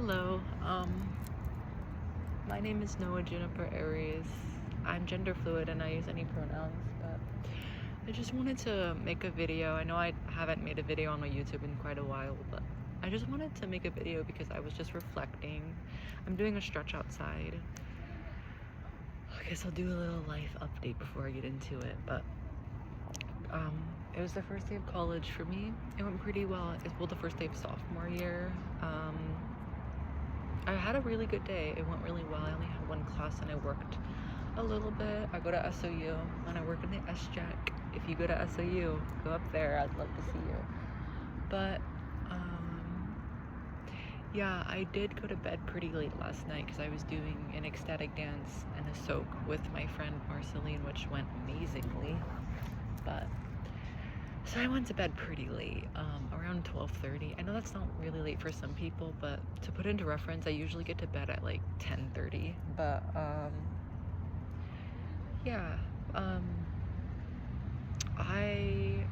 Hello, my name is Noah Juniper Aries. I'm gender fluid and I use any pronouns, but I just wanted to make a video. I know I haven't made a video on my YouTube in quite a while, but I just wanted to make a video because I was just reflecting. I'm doing a stretch outside. I guess I'll do a little life update before I get into it, but it was the first day of college for me. It went pretty well. It's the first day of sophomore year. I had a really good day. It went really well. I only had one class and I worked a little bit. I go to SOU and I work in the SJAC. If you go to SOU, go up there. I'd love to see you. But yeah, I did go to bed pretty late last night because I was doing an ecstatic dance and a soak with my friend Marceline, which went amazingly. But so I went to bed pretty late, around 12:30. I know that's not really late for some people, but to put into reference, I usually get to bed at like 10:30. But yeah, I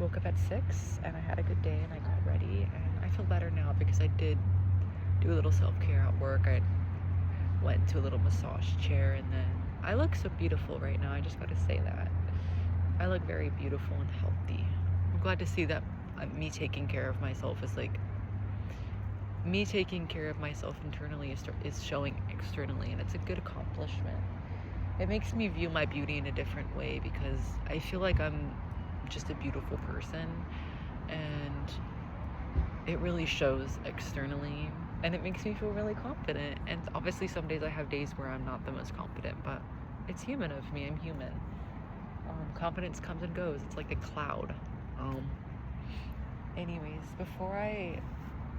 woke up at 6 and I had a good day and I got ready and I feel better now because I did do a little self-care at work. I went to a little massage chair and then I look so beautiful right now. I just gotta say that. I look very beautiful and healthy. I'm glad to see that me taking care of myself is like, me taking care of myself internally is showing externally, and it's a good accomplishment. It makes me view my beauty in a different way because I feel like I'm just a beautiful person and it really shows externally and it makes me feel really confident. And obviously some days I have days where I'm not the most confident, but it's human of me. I'm human. Confidence comes and goes. It's like a cloud. Anyways, before I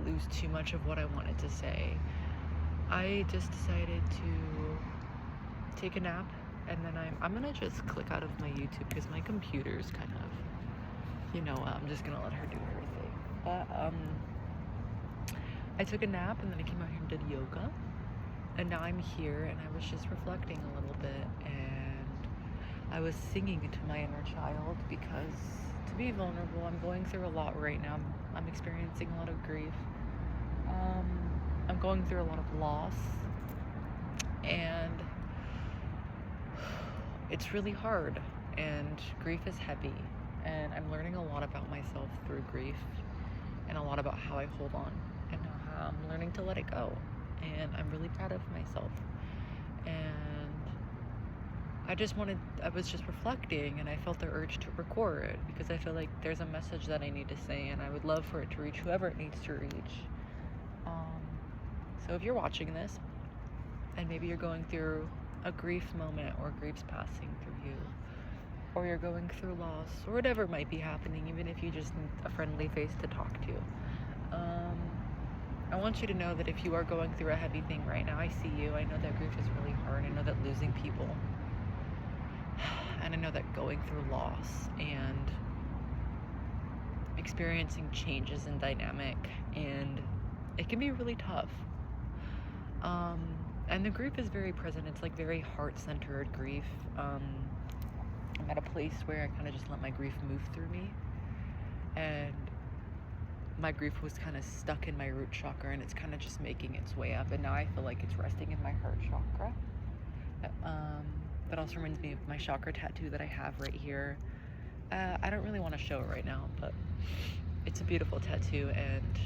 lose too much of what I wanted to say, I just decided to take a nap, and then I'm gonna just click out of my YouTube because my computer's kind of, I'm just gonna let her do her thing. But I took a nap and then I came out here and did yoga, and now I'm here and I was just reflecting a little bit and I was singing to my inner child because, to be vulnerable, I'm going through a lot right now. I'm experiencing a lot of grief. I'm going through a lot of loss and it's really hard and grief is heavy, and I'm learning a lot about myself through grief and a lot about how I hold on and how I'm learning to let it go, and I'm really proud of myself. And I was just reflecting and I felt the urge to record because I feel like there's a message that I need to say and I would love for it to reach whoever it needs to reach. So if you're watching this and maybe you're going through a grief moment or grief's passing through you, or you're going through loss or whatever might be happening, even if you just need a friendly face to talk to, I want you to know that if you are going through a heavy thing right now, I see you. I know that grief is really hard. I know that losing people, and I know that going through loss and experiencing changes in dynamic, and it can be really tough. And the grief is very present. It's like very heart-centered grief. I'm at a place where I kind of just let my grief move through me, and my grief was kind of stuck in my root chakra and it's kind of just making its way up, and now I feel like it's resting in my heart chakra. That also reminds me of my chakra tattoo that I have right here. I don't really want to show it right now, but it's a beautiful tattoo, and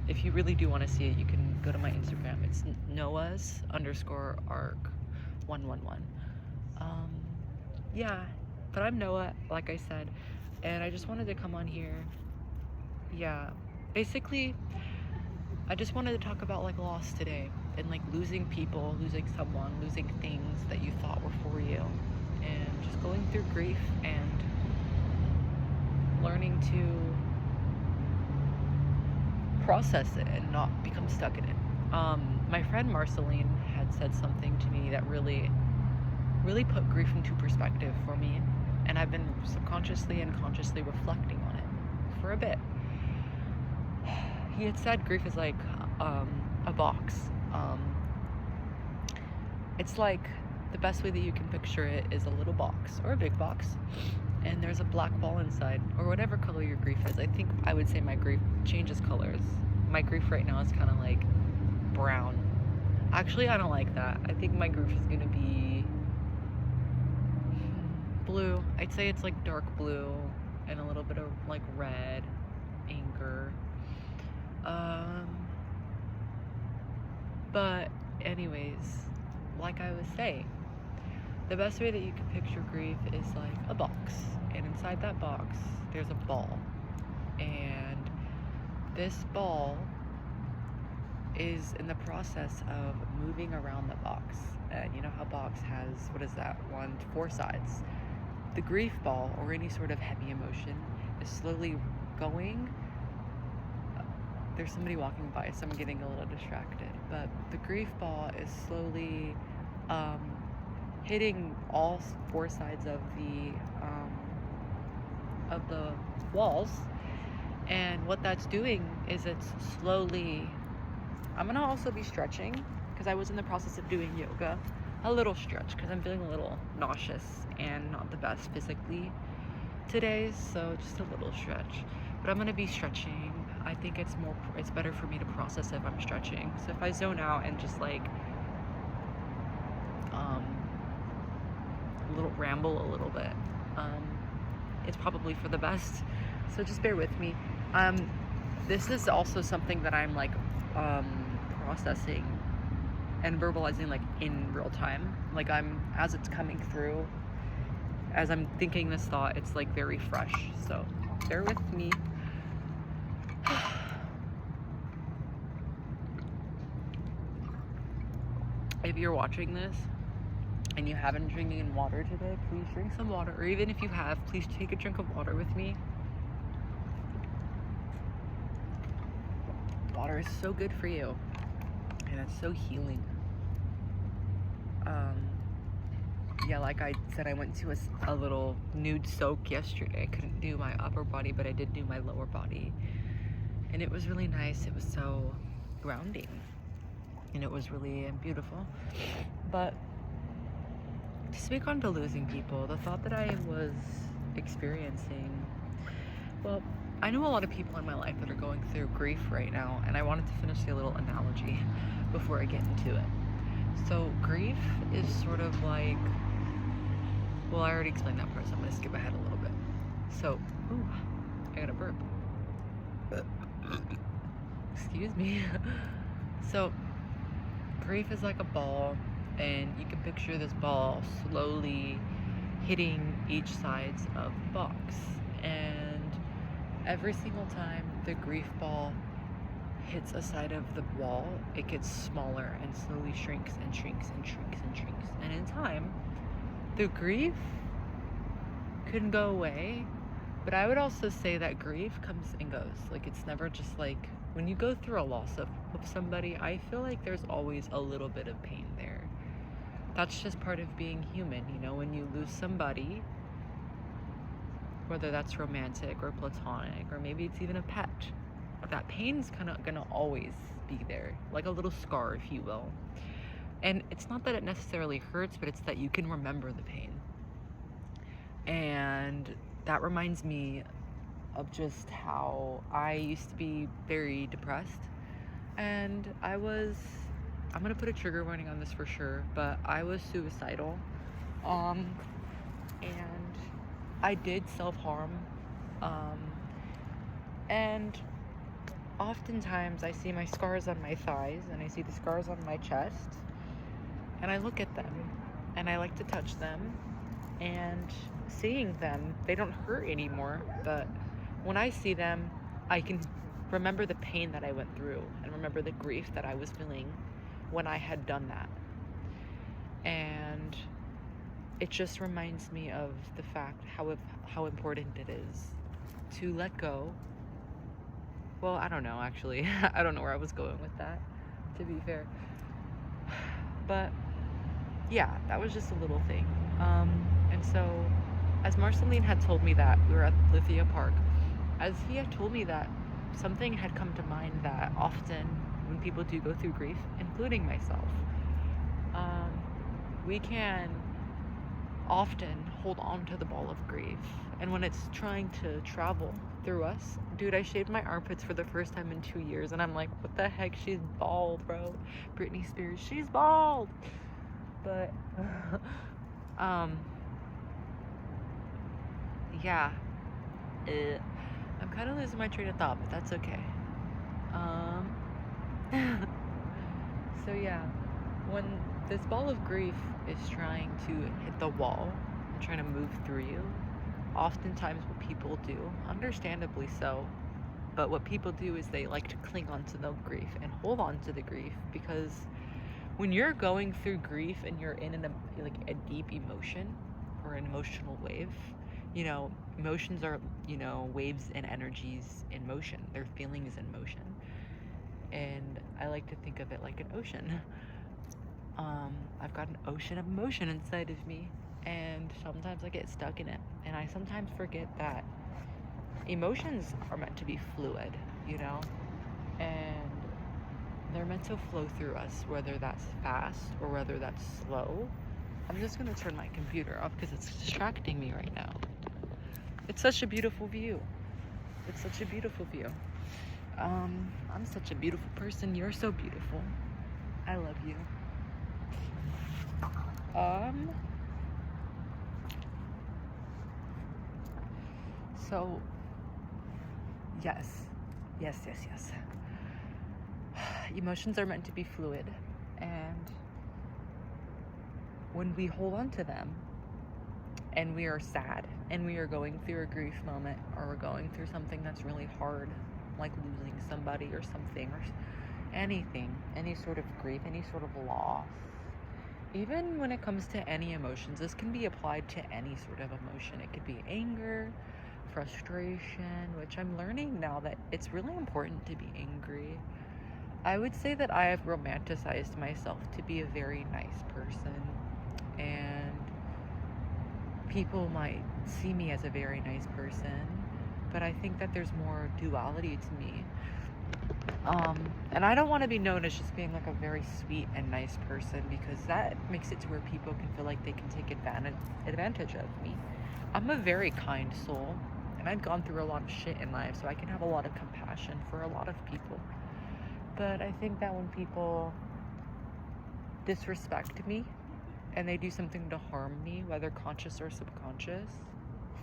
if you really do want to see it, you can go to my Instagram. It's Noah's_arc111. Yeah, but I'm Noah, like I said, and I just wanted to come on here. Yeah, basically, I just wanted to talk about like loss today and like losing people, losing someone, losing things that you thought were for you, and just going through grief and learning to process it and not become stuck in it. My friend Marceline had said something to me that really put grief into perspective for me, and I've been subconsciously and consciously reflecting on it for a bit. He had said grief is like a box. It's like, the best way that you can picture it is a little box or a big box, and there's a black ball inside, or whatever color your grief is. I think I would say my grief changes colors. my grief right now is kind of like brown. Actually, I don't like that. I think my grief is gonna be blue. I'd say it's like dark blue and a little bit of like red, anger. But anyways, like I was saying, the best way that you can picture grief is like a box, and inside that box there's a ball, and this ball is in the process of moving around the box. And you know how box has, what is that, 4 sides? The grief ball, or any sort of heavy emotion, is slowly going. There's somebody walking by, so I'm getting a little distracted, but the grief ball is slowly hitting all 4 sides of the walls. And what that's doing is it's slowly, I'm gonna also be stretching because I was in the process of doing yoga. A little stretch because I'm feeling a little nauseous and not the best physically today, so just a little stretch. But I'm gonna be stretching. I think it's better for me to process if I'm stretching. So if I zone out and just like a little ramble a little bit, it's probably for the best. So just bear with me. This is also something that I'm like processing and verbalizing like in real time. Like as it's coming through, as I'm thinking this thought, it's like very fresh. So bear with me. If you're watching this and you haven't drinking water today, please drink some water. Or even if you have, please take a drink of water with me. Water is so good for you, and it's so healing. Yeah, like I said, I went to a little nude soak yesterday. I couldn't do my upper body, but I did do my lower body, and it was really nice. It was so grounding, and it was really beautiful. But to speak on to losing people, the thought that I was experiencing, well, I know a lot of people in my life that are going through grief right now, and I wanted to finish the little analogy before I get into it. So grief is sort of like, well, I already explained that part, so I'm going to skip ahead a little bit. So, ooh, I got a burp. Excuse me. So, grief is like a ball, and you can picture this ball slowly hitting each sides of the box. And every single time the grief ball hits a side of the wall, it gets smaller and slowly shrinks and shrinks and shrinks and shrinks. And in time, the grief can go away, but I would also say that grief comes and goes. Like, it's never just like, when you go through a loss of somebody, I feel like there's always a little bit of pain there. That's just part of being human, you know, when you lose somebody, whether that's romantic or platonic, or maybe it's even a pet, that pain's kind of gonna always be there, like a little scar, if you will. And it's not that it necessarily hurts, but it's that you can remember the pain. And that reminds me of just how I used to be very depressed, and I'm gonna put a trigger warning on this for sure, but I was suicidal, and I did self-harm, and oftentimes I see my scars on my thighs, and I see the scars on my chest, and I look at them, and I like to touch them, and seeing them, they don't hurt anymore, but when I see them, I can remember the pain that I went through, and remember the grief that I was feeling when I had done that. And it just reminds me of the fact how important it is to let go. Well, I don't know, actually. I don't know where I was going with that, to be fair. But yeah, that was just a little thing. And so, as Marceline had told me that, we were at Lithia Park, as he had told me that something had come to mind that often when people do go through grief, including myself, we can often hold on to the ball of grief, and when it's trying to travel through us. Dude, I shaved my armpits for the first time in 2 years, and I'm like, what the heck? She's bald, bro. Britney Spears, she's bald. But, yeah. I'm kind of losing my train of thought, but that's okay. So yeah, when this ball of grief is trying to hit the wall and trying to move through you, oftentimes what people do, understandably so, but what people do is they like to cling onto the grief and hold on to the grief, because when you're going through grief and you're in a deep emotion or an emotional wave, emotions are, waves and energies in motion. They're feelings in motion. And I like to think of it like an ocean. I've got an ocean of emotion inside of me, and sometimes I get stuck in it. And I sometimes forget that emotions are meant to be fluid, and they're meant to flow through us, whether that's fast or whether that's slow. I'm just gonna turn my computer off because it's distracting me right now. It's such a beautiful view. It's such a beautiful view. I'm such a beautiful person. You're so beautiful. I love you. So, yes. Emotions are meant to be fluid, and when we hold on to them and we are sad and we are going through a grief moment, or we're going through something that's really hard, like losing somebody or something, or anything, any sort of grief, any sort of loss, even when it comes to any emotions, this can be applied to any sort of emotion. It could be anger, frustration, which I'm learning now that it's really important to be angry. I would say that I have romanticized myself to be a very nice person, and people might see me as a very nice person, but I think that there's more duality to me. And I don't want to be known as just being like a very sweet and nice person, because that makes it to where people can feel like they can take advantage of me. I'm a very kind soul, and I've gone through a lot of shit in life, so I can have a lot of compassion for a lot of people. But I think that when people disrespect me and they do something to harm me, whether conscious or subconscious,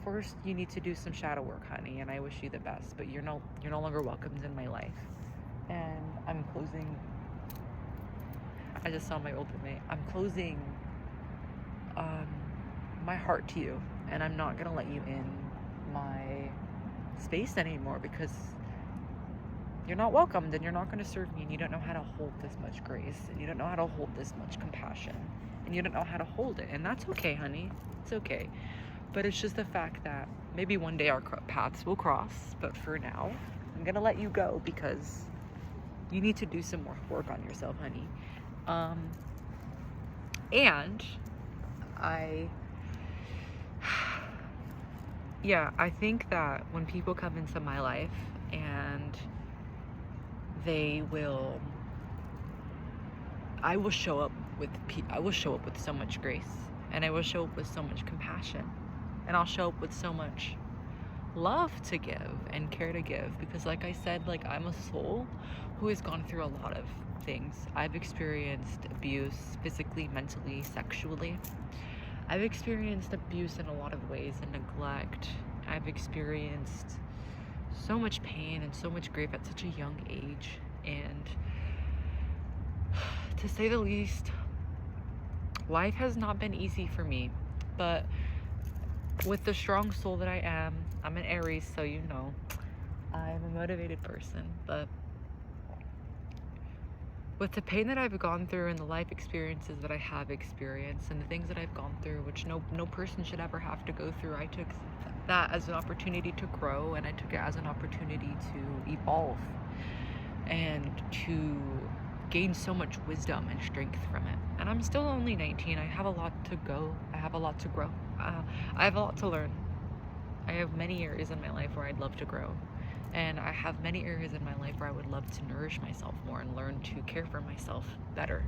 first you need to do some shadow work, honey, and I wish you the best, but you're no longer welcomed in my life. And I'm closing, I just saw my old roommate, I'm closing my heart to you, and I'm not gonna let you in my space anymore, because you're not welcomed, and you're not going to serve me, and you don't know how to hold this much grace, and you don't know how to hold this much compassion, and you don't know how to hold it. And that's okay, honey. It's okay. But it's just the fact that maybe one day our paths will cross, but for now, I'm going to let you go, because you need to do some more work on yourself, honey. And I think that when people come into my life and I will show up with so much grace, and I will show up with so much compassion, and I'll show up with so much love to give and care to give, because like I said, like, I'm a soul who has gone through a lot of things. I've experienced abuse physically, mentally, sexually. I've experienced abuse in a lot of ways, and neglect. I've experienced so much pain and so much grief at such a young age, and to say the least, life has not been easy for me. But with the strong soul that I am, I'm an Aries, so I'm a motivated person. But with the pain that I've gone through and the life experiences that I have experienced and the things that I've gone through, which no person should ever have to go through, I took that as an opportunity to grow, and I took it as an opportunity to evolve and to gain so much wisdom and strength from it. And I'm still only 19. I have a lot to go. I have a lot to grow. I have a lot to learn. I have many areas in my life where I'd love to grow. And I have many areas in my life where I would love to nourish myself more and learn to care for myself better.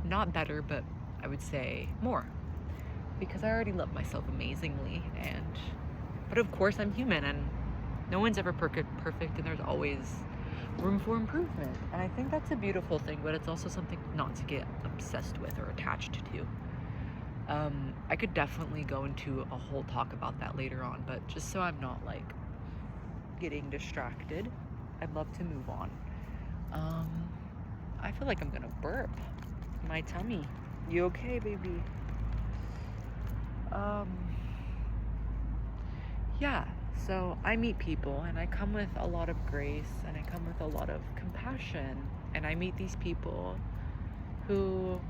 Not better, but I would say more. Because I already love myself amazingly. But of course I'm human, and no one's ever perfect, and there's always room for improvement. And I think that's a beautiful thing, but it's also something not to get obsessed with or attached to. I could definitely go into a whole talk about that later on, but just so I'm not like getting distracted, I'd love to move on. I feel like I'm gonna burp. My tummy. You okay, baby? Yeah, so I meet people and I come with a lot of grace and I come with a lot of compassion, and I meet these people who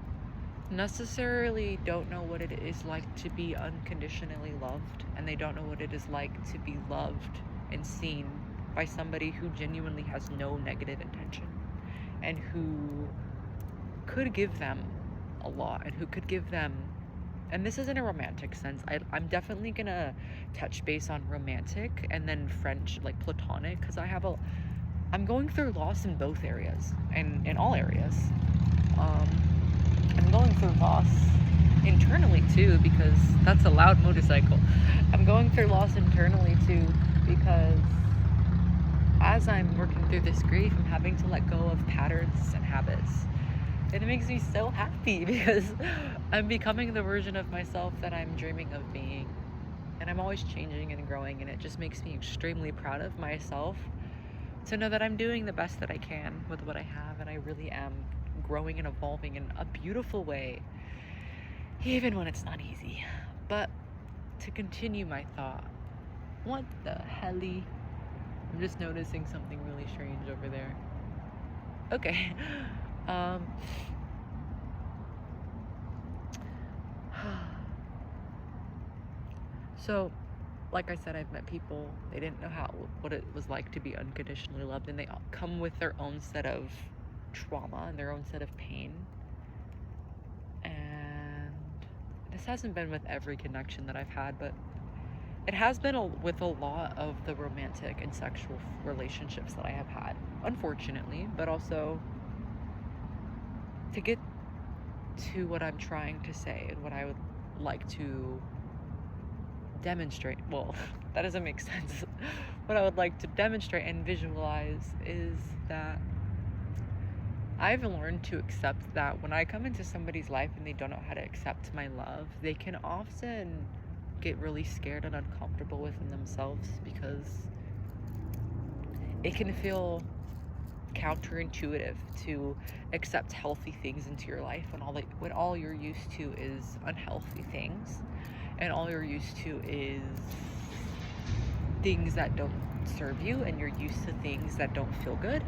necessarily don't know what it is like to be unconditionally loved, and they don't know what it is like to be loved and seen by somebody who genuinely has no negative intention and who could give them a lot, and who could give them, and this is in a romantic sense. I'm definitely gonna touch base on romantic and then French, like platonic, because I'm going through loss in both areas and in all areas. I'm going through loss internally too, because that's a loud motorcycle. I'm going through loss internally too, because as I'm working through this grief, I'm having to let go of patterns and habits. And it makes me so happy because I'm becoming the version of myself that I'm dreaming of being. And I'm always changing and growing, and it just makes me extremely proud of myself to know that I'm doing the best that I can with what I have, and I really am growing and evolving in a beautiful way, even when it's not easy. But to continue my thought, what the helly? I'm just noticing something really strange over there. Okay. So, like I said, I've met people, they didn't know what it was like to be unconditionally loved, and they all come with their own set of trauma and their own set of pain. And this hasn't been with every connection that I've had, but it has been with a lot of the romantic and sexual relationships that I have had, unfortunately. But also, to get to what I'm trying to say and what I would like to demonstrate, well, that doesn't make sense. What I would like to demonstrate and visualize is that I've learned to accept that when I come into somebody's life and they don't know how to accept my love, they can often get really scared and uncomfortable within themselves, because it can feel counterintuitive to accept healthy things into your life when all you're used to is unhealthy things, and all you're used to is things that don't serve you, and you're used to things that don't feel good.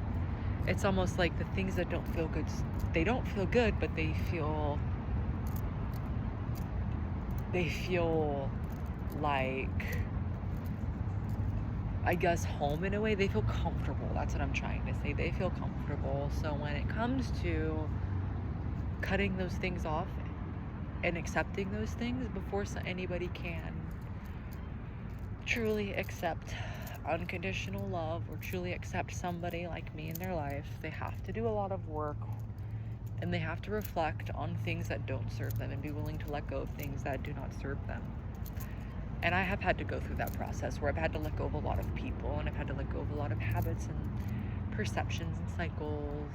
It's almost like the things that don't feel good, they don't feel good, but they feel like, I guess, home in a way. They feel comfortable. That's what I'm trying to say. They feel comfortable. So when it comes to cutting those things off and accepting those things before anybody can truly accept unconditional love or truly accept somebody like me in their life, they have to do a lot of work, and they have to reflect on things that don't serve them and be willing to let go of things that do not serve them. And I have had to go through that process where I've had to let go of a lot of people, and I've had to let go of a lot of habits and perceptions and cycles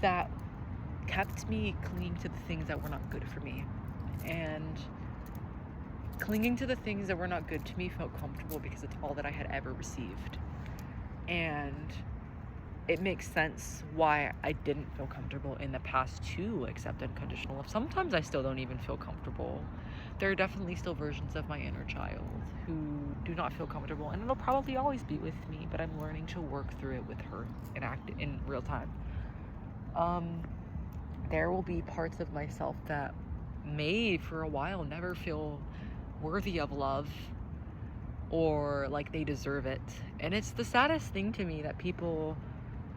that kept me clinging to the things that were not good for me. And clinging to the things that were not good to me felt comfortable because it's all that I had ever received. And it makes sense why I didn't feel comfortable in the past to accept unconditional love. Sometimes I still don't even feel comfortable. There are definitely still versions of my inner child who do not feel comfortable, and it'll probably always be with me, but I'm learning to work through it with her and act in real time. There will be parts of myself that may, for a while, never feel worthy of love or like they deserve it. And it's the saddest thing to me that people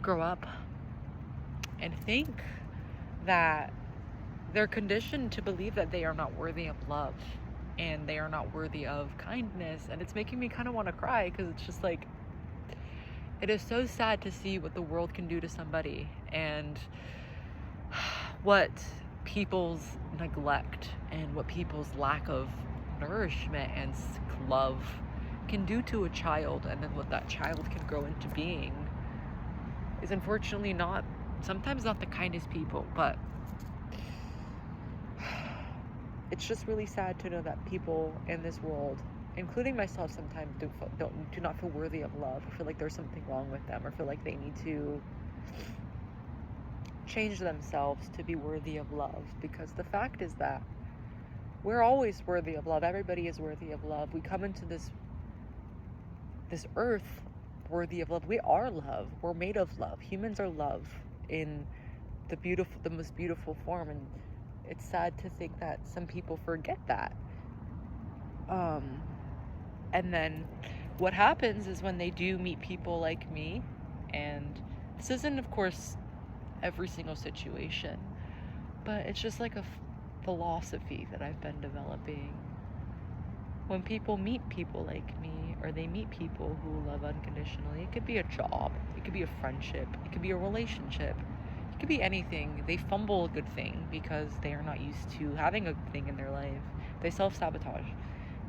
grow up and think that they're conditioned to believe that they are not worthy of love and they are not worthy of kindness. And it's making me kind of want to cry, because it's just like, it is so sad to see what the world can do to somebody, and what people's neglect and what people's lack of nourishment and love can do to a child and then what that child can grow into being is unfortunately sometimes not the kindest people, but it's just really sad to know that people in this world, including myself, sometimes do not feel worthy of love, or feel like there's something wrong with them, or feel like they need to change themselves to be worthy of love. Because the fact is that we're always worthy of love. Everybody is worthy of love. We come into this earth worthy of love. We are love. We're made of love. Humans are love in the most beautiful form, and it's sad to think that some people forget that. And then what happens is when they do meet people like me, and this isn't, of course, every single situation, but it's just like a philosophy that I've been developing. When people meet people like me, or they meet people who love unconditionally, it could be a job, it could be a friendship, it could be a relationship, it could be anything. They fumble a good thing because they are not used to having a good thing in their life. They self-sabotage.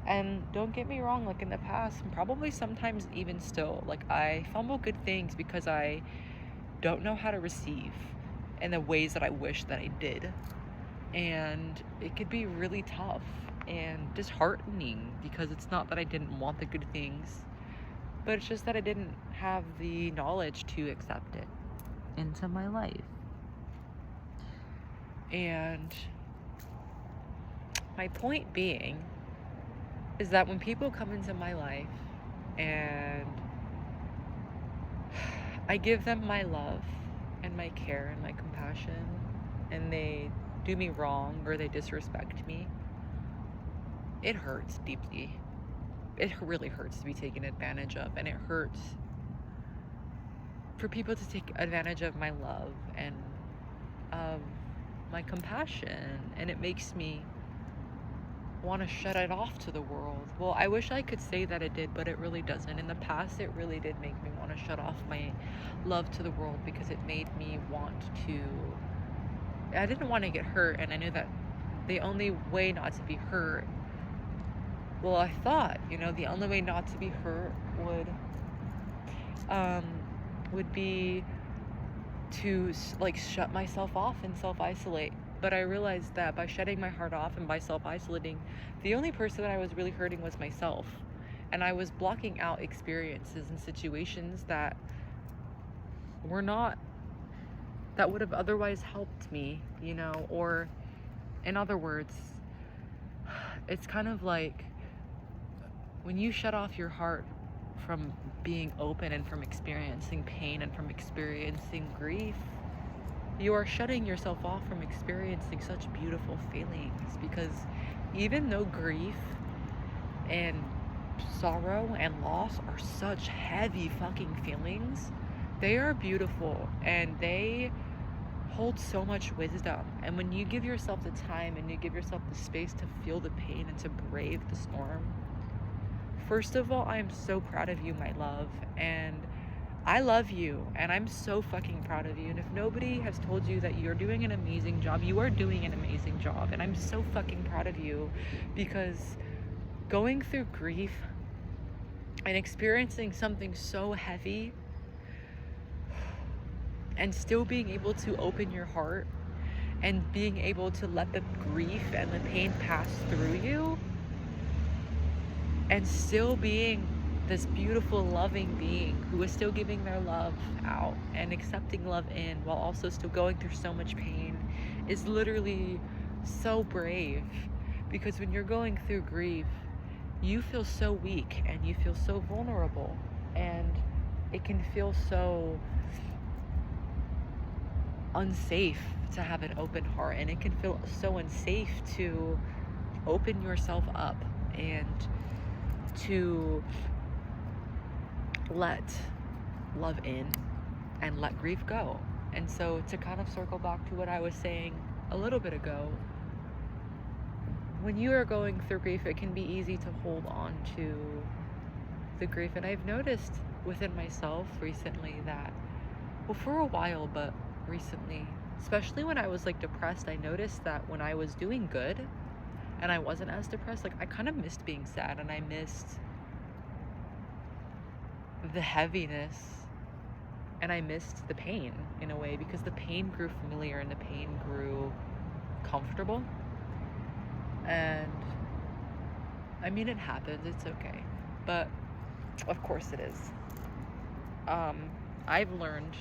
And don't get me wrong, like in the past, and probably sometimes even still, like I fumble good things because I don't know how to receive in the ways that I wish that I did. And it could be really tough and disheartening, because it's not that I didn't want the good things, but it's just that I didn't have the knowledge to accept it into my life. And my point being is that when people come into my life and I give them my love and my care and my compassion, and they do me wrong or they disrespect me, it hurts deeply. It really hurts to be taken advantage of, and it hurts for people to take advantage of my love and of my compassion, and it makes me want to shut it off to the world. Well, I wish I could say that it did, but it really doesn't. In the past, it really did make me want to shut off my love to the world, because it made me I didn't want to get hurt, and I knew that the only way not to be hurt, well, I thought, the only way not to be hurt would be to shut myself off and self-isolate. But I realized that by shutting my heart off and by self-isolating, the only person that I was really hurting was myself. And I was blocking out experiences and situations that would have otherwise helped me, or in other words, it's kind of like when you shut off your heart from being open and from experiencing pain and from experiencing grief, you are shutting yourself off from experiencing such beautiful feelings. Because even though grief and sorrow and loss are such heavy fucking feelings, they are beautiful and they hold so much wisdom. And when you give yourself the time and you give yourself the space to feel the pain and to brave the storm, first of all, I am so proud of you, my love, and I love you, and I'm so fucking proud of you. And if nobody has told you that you're doing an amazing job, you are doing an amazing job, and I'm so fucking proud of you, because going through grief and experiencing something so heavy and still being able to open your heart and being able to let the grief and the pain pass through you, and still being this beautiful, loving being who is still giving their love out and accepting love in while also still going through so much pain, is literally so brave. Because when you're going through grief, you feel so weak and you feel so vulnerable, and it can feel so unsafe to have an open heart, and it can feel so unsafe to open yourself up and to let love in and let grief go. And so to kind of circle back to what I was saying a little bit ago, when you are going through grief, it can be easy to hold on to the grief. And I've noticed within myself recently that, well, for a while, but recently, especially when I was depressed, I noticed that when I was doing good and I wasn't as depressed, I kind of missed being sad, and I missed the heaviness, and I missed the pain in a way, because the pain grew familiar and the pain grew comfortable. And I mean, it happens, it's okay, but of course it is. I've learned,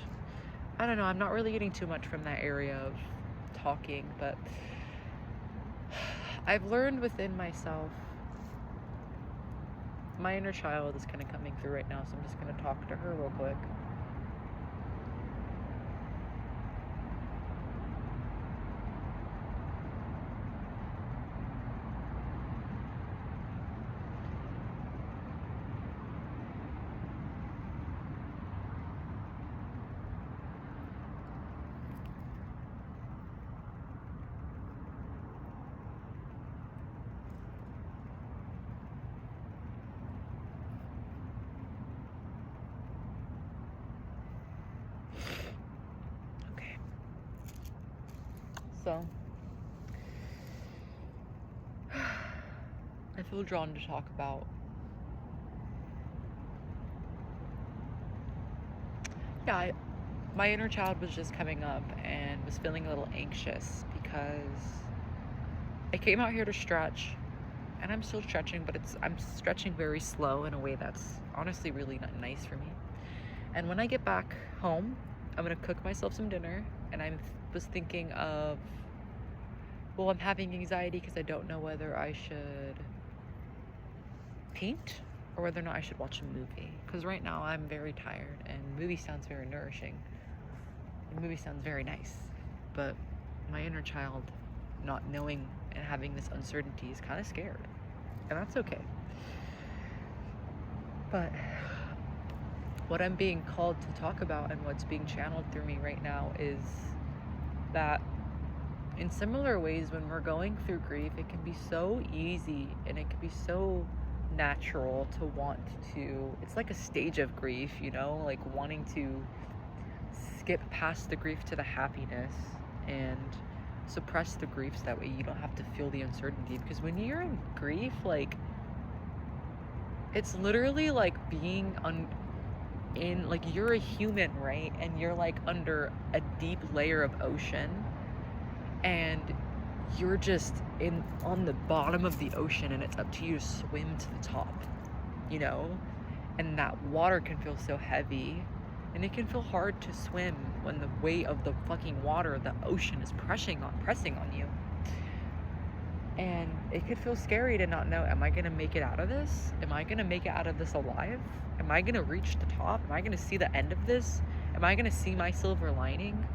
I don't know, I'm not really getting too much from that area of talking, but I've learned within myself, my inner child is kind of coming through right now, so I'm just going to talk to her real quick. Okay. So, I feel drawn to talk about, my inner child was just coming up and was feeling a little anxious because I came out here to stretch, and I'm still stretching, but I'm stretching very slow in a way that's honestly really not nice for me. And when I get back home, I'm gonna cook myself some dinner, and I was thinking of, well, I'm having anxiety because I don't know whether I should paint or whether or not I should watch a movie. Because right now I'm very tired, and movie sounds very nourishing. The movie sounds very nice, but my inner child, not knowing and having this uncertainty, is kind of scared, and that's okay. But what I'm being called to talk about and what's being channeled through me right now is that in similar ways, when we're going through grief, it can be so easy and it can be so natural to want to, it's like a stage of grief, you know, like wanting to skip past the grief to the happiness and suppress the griefs, that way you don't have to feel the uncertainty. Because when you're in grief, like, it's literally like being in, like, you're a human, right? And you're like under a deep layer of ocean, and you're just on the bottom of the ocean, and it's up to you to swim to the top, you know? And that water can feel so heavy, and it can feel hard to swim when the weight of the fucking water, the ocean, is pressing on you. And it could feel scary to not know, am I gonna make it out of this? Am I gonna make it out of this alive? Am I gonna reach the top? Am I gonna see the end of this? Am I gonna see my silver lining?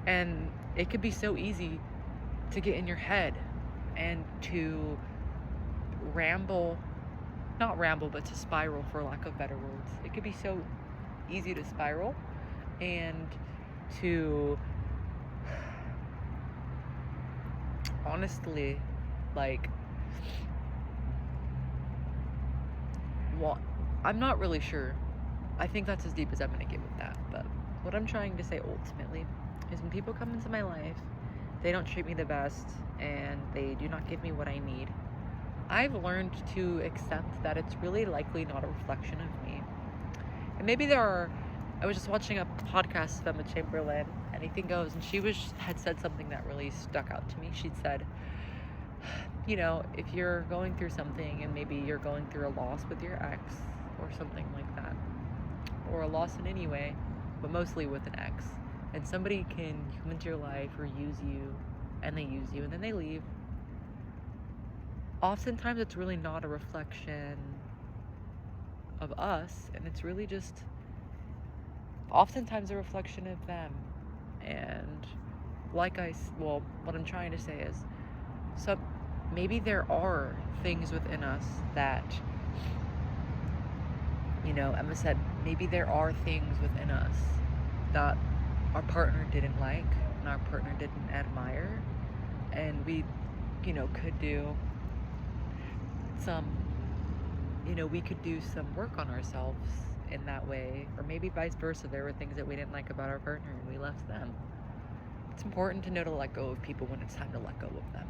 And it could be so easy to get in your head and to not ramble, but to spiral, for lack of better words. It could be so easy to spiral and to honestly, like, well, I'm not really sure. I think that's as deep as I'm gonna get with that. But what I'm trying to say ultimately is, when people come into my life, they don't treat me the best and they do not give me what I need, I've learned to accept that it's really likely not a reflection of me. And maybe I was just watching a podcast of Emma Chamberlain, Anything Goes, and she had said something that really stuck out to me. She'd said, you know, if you're going through something, and maybe you're going through a loss with your ex or something like that, or a loss in any way, but mostly with an ex, and somebody can come into your life or use you, and they use you and then they leave, oftentimes it's really not a reflection of us, and it's really just oftentimes a reflection of them. And what I'm trying to say is, so maybe there are things within us that, you know, Emma said, maybe there are things within us that our partner didn't like and our partner didn't admire, and we, you know, could do some, you know, we could do some work on ourselves in that way. Or maybe vice versa, there were things that we didn't like about our partner and we left them. It's important to know to let go of people when it's time to let go of them.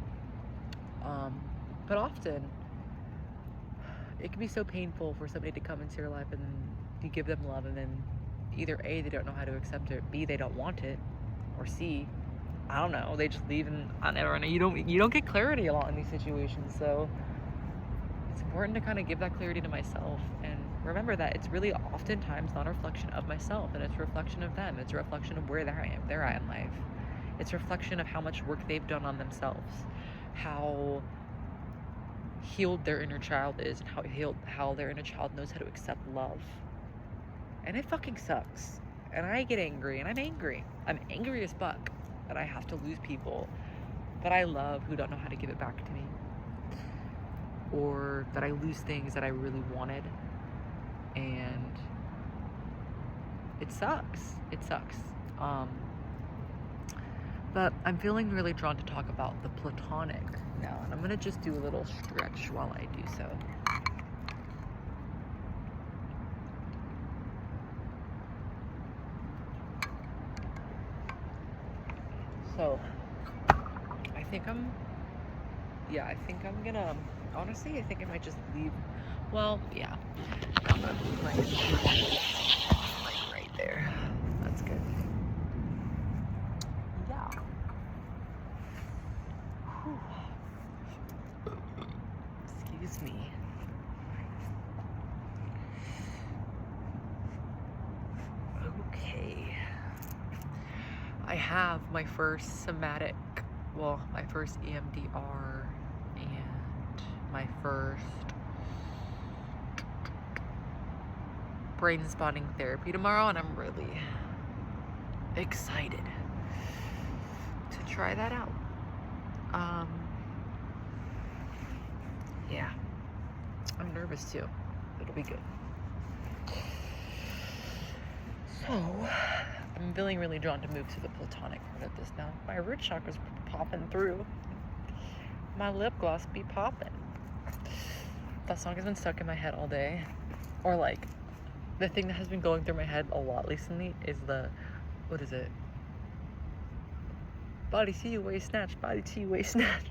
But often it can be so painful for somebody to come into your life and you give them love and then either A, they don't know how to accept it, B, they don't want it, or C, I don't know, they just leave, and I never know. You don't get clarity a lot in these situations, so it's important to kind of give that clarity to myself and remember that it's really oftentimes not a reflection of myself, and it's a reflection of them. It's a reflection of where they're at in life. It's a reflection of how much work they've done on themselves, how healed their inner child is, and how their inner child knows how to accept love. And it fucking sucks. And I get angry, and I'm angry. I'm angry as fuck that I have to lose people that I love who don't know how to give it back to me. Or that I lose things that I really wanted. And it sucks. It sucks. But I'm feeling really drawn to talk about the platonic now. And I'm going to just do a little stretch while I do so. So, I think I'm gonna, honestly, I think I might just leave, well, yeah, I'm gonna leave my like right there, that's good, yeah, whew. Excuse me, okay, I have my first somatic, well, my first EMDR and my first brain spotting therapy tomorrow, and I'm really excited to try that out. Yeah, I'm nervous too. It'll be good. So, I'm feeling really drawn to move to the platonic part of this now. My root chakra's popping through. My lip gloss be popping. That song has been stuck in my head all day. Or like, the thing that has been going through my head a lot recently is what is it? Body to you, waist snatched, body to you, waist snatched.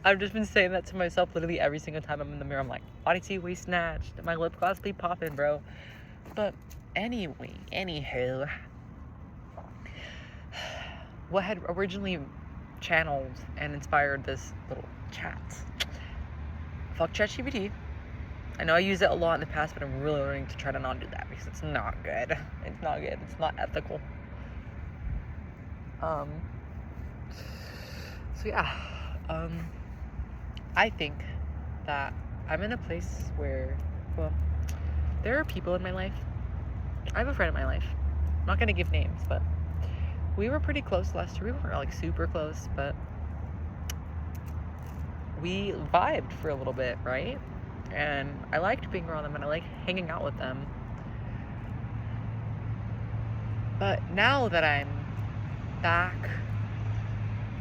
I've just been saying that to myself literally every single time I'm in the mirror. I'm like, body to you, waist snatched. My lip gloss be popping, bro. But anywho, what had originally channeled and inspired this little chat? Fuck ChatGPT. I know I use it a lot in the past, but I'm really learning to try to not do that because it's not good. It's not good. It's not ethical. So yeah, I think that I'm in a place where, well, there are people in my life. I have a friend in my life. I'm not gonna give names, but we were pretty close last year. We weren't like super close, but we vibed for a little bit, right? And I liked being around them and I like hanging out with them. But now that I'm back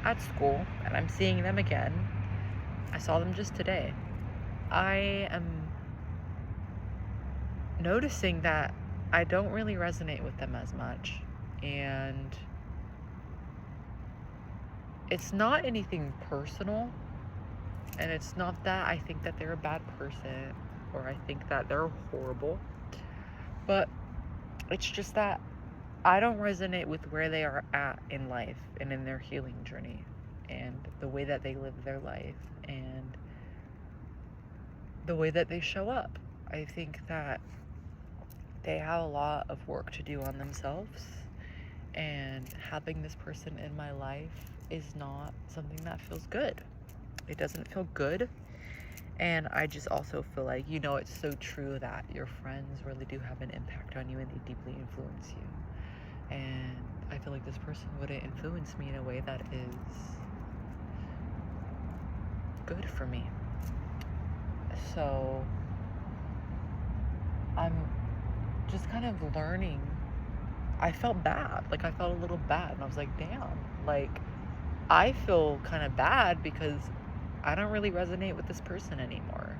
at school and I'm seeing them again, I saw them just today, I am noticing that I don't really resonate with them as much. And it's not anything personal. And it's not that I think that they're a bad person or I think that they're horrible. But it's just that I don't resonate with where they are at in life and in their healing journey and the way that they live their life and the way that they show up. I think that they have a lot of work to do on themselves, and having this person in my life is not something that feels good. It doesn't feel good. And I just also feel like, it's so true that your friends really do have an impact on you and they deeply influence you. And I feel like this person wouldn't influence me in a way that is good for me. So I'm just kind of learning. I felt bad. Like, I felt a little bad. And I was like, damn. Like, I feel kind of bad because I don't really resonate with this person anymore.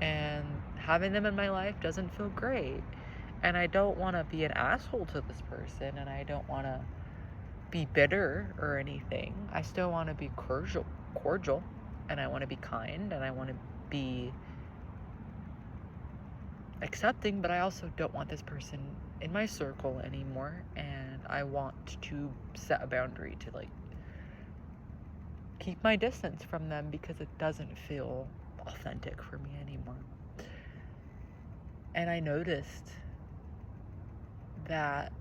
And having them in my life doesn't feel great. And I don't want to be an asshole to this person. And I don't want to be bitter or anything. I still want to be cordial. And I want to be kind. And I want to be accepting, but I also don't want this person in my circle anymore, and I want to set a boundary to like keep my distance from them because it doesn't feel authentic for me anymore. And I noticed that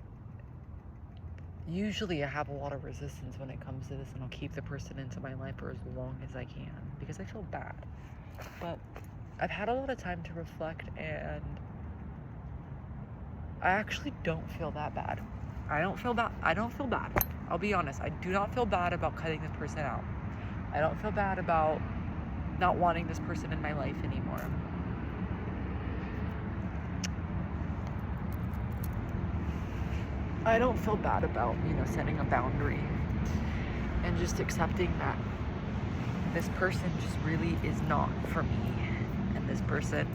usually I have a lot of resistance when it comes to this, and I'll keep the person into my life for as long as I can because I feel bad. But I've had a lot of time to reflect, and I actually don't feel that bad. I don't feel bad. I'll be honest. I do not feel bad about cutting this person out. I don't feel bad about not wanting this person in my life anymore. I don't feel bad about, setting a boundary and just accepting that this person just really is not for me, and this person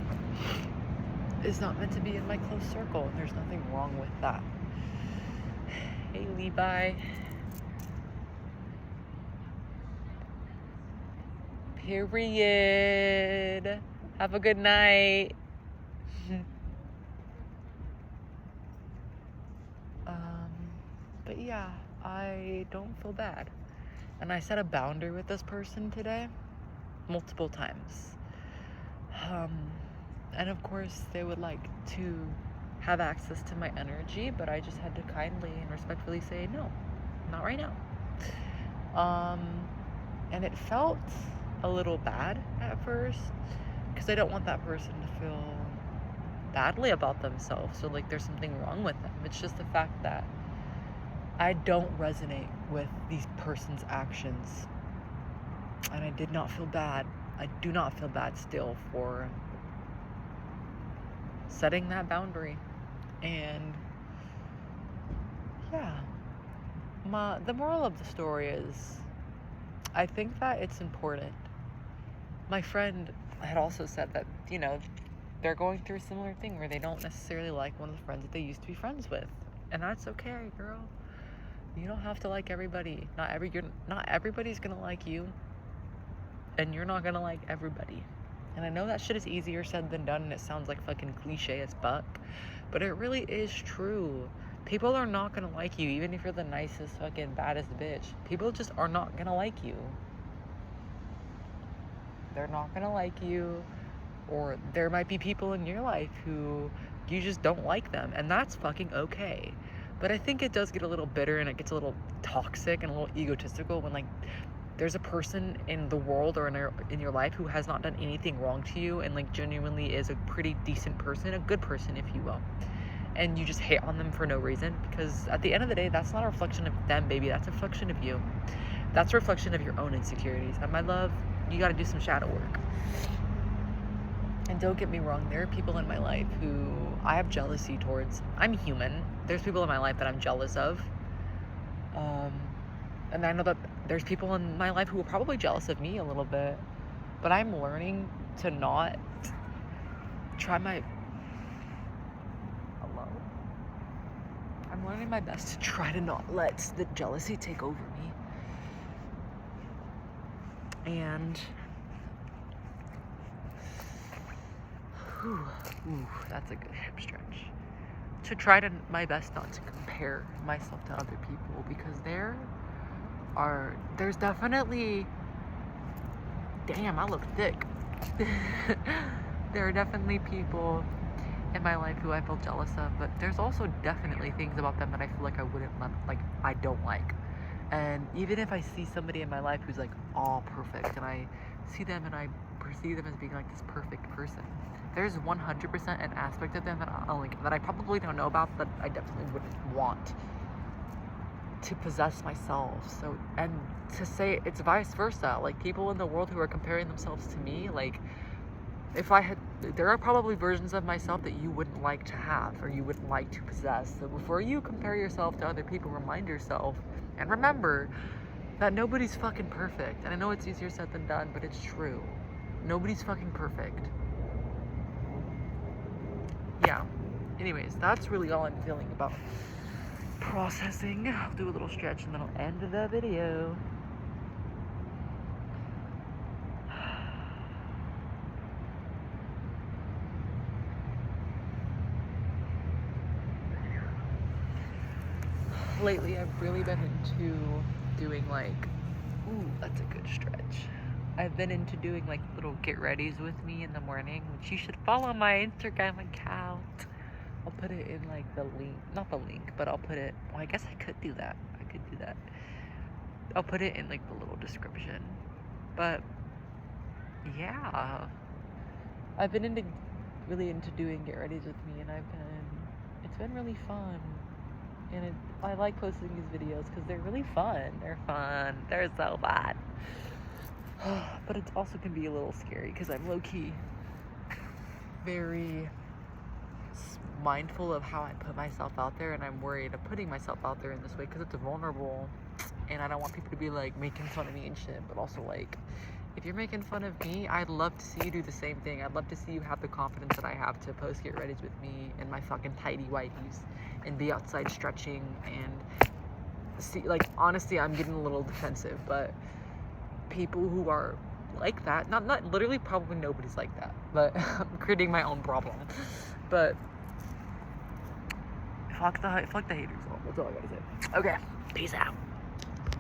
is not meant to be in my close circle, and there's nothing wrong with that. Hey, Levi. Period. Have a good night. But yeah, I don't feel bad. And I set a boundary with this person today multiple times. And of course, they would like to have access to my energy, but I just had to kindly and respectfully say, no, not right now. And it felt a little bad at first because I don't want that person to feel badly about themselves. So like there's something wrong with them. It's just the fact that I don't resonate with these person's actions. And I did not feel bad. I do not feel bad still for setting that boundary. And yeah, the moral of the story is I think that it's important. My friend had also said that, they're going through a similar thing where they don't necessarily like one of the friends that they used to be friends with. And that's okay, girl. You don't have to like everybody. Not everybody's gonna like you, and you're not gonna like everybody. And I know that shit is easier said than done, and it sounds like fucking cliche as fuck, but it really is true. People are not gonna like you, even if you're the nicest fucking baddest bitch. People just are not gonna like you. They're not gonna like you, or there might be people in your life who you just don't like them, and that's fucking okay. But I think it does get a little bitter, and it gets a little toxic and a little egotistical when like there's a person in the world or in your life who has not done anything wrong to you and like genuinely is a pretty decent person, a good person if you will, and you just hate on them for no reason, because at the end of the day, that's not a reflection of them, baby. That's a reflection of you. That's a reflection of your own insecurities. And my love, you got to do some shadow work. And don't get me wrong, there are people in my life who I have jealousy towards. I'm human. There's people in my life that I'm jealous of. And I know that there's people in my life who are probably jealous of me a little bit. But I'm learning to not try my... Hello? I'm learning my best to try to not let the jealousy take over me. And... Ooh, that's a good hip stretch. To try my best not to compare myself to other people, because there's definitely, damn, I look thick. There are definitely people in my life who I feel jealous of, but there's also definitely things about them that I feel like I don't like. And even if I see somebody in my life who's like all perfect, and I see them and I perceive them as being like this perfect person, there's 100% an aspect of them that I probably don't know about, that I definitely wouldn't want to possess myself. So, and to say it's vice versa, like people in the world who are comparing themselves to me, like there are probably versions of myself that you wouldn't like to have or you wouldn't like to possess. So before you compare yourself to other people, remind yourself and remember that nobody's fucking perfect. And I know it's easier said than done, but it's true. Nobody's fucking perfect. Yeah. Anyways, that's really all I'm feeling about processing. I'll do a little stretch and then I'll end the video. lately I've really been into doing like, ooh, that's a good stretch. I've been into doing like little get readies with me in the morning, which you should follow my Instagram account. I'll put it in like the link, not the link, but I'll put it, well, I guess I could do that. I could do that. I'll put it in like the little description. But yeah, I've been really into doing get readies with me, and it's been really fun. And I like posting these videos because they're really fun. They're fun. They're so fun. But it also can be a little scary because I'm low-key very mindful of how I put myself out there, and I'm worried of putting myself out there in this way because it's vulnerable, and I don't want people to be like making fun of me and shit. But also, like, if you're making fun of me, I'd love to see you do the same thing. I'd love to see you have the confidence that I have to post get readies with me in my fucking tidy whities and be outside stretching and see, like, honestly, I'm getting a little defensive, but people who are like that, not literally, probably nobody's like that, but I'm creating my own problem. But fuck the haters all. That's all I gotta say. Okay, peace out.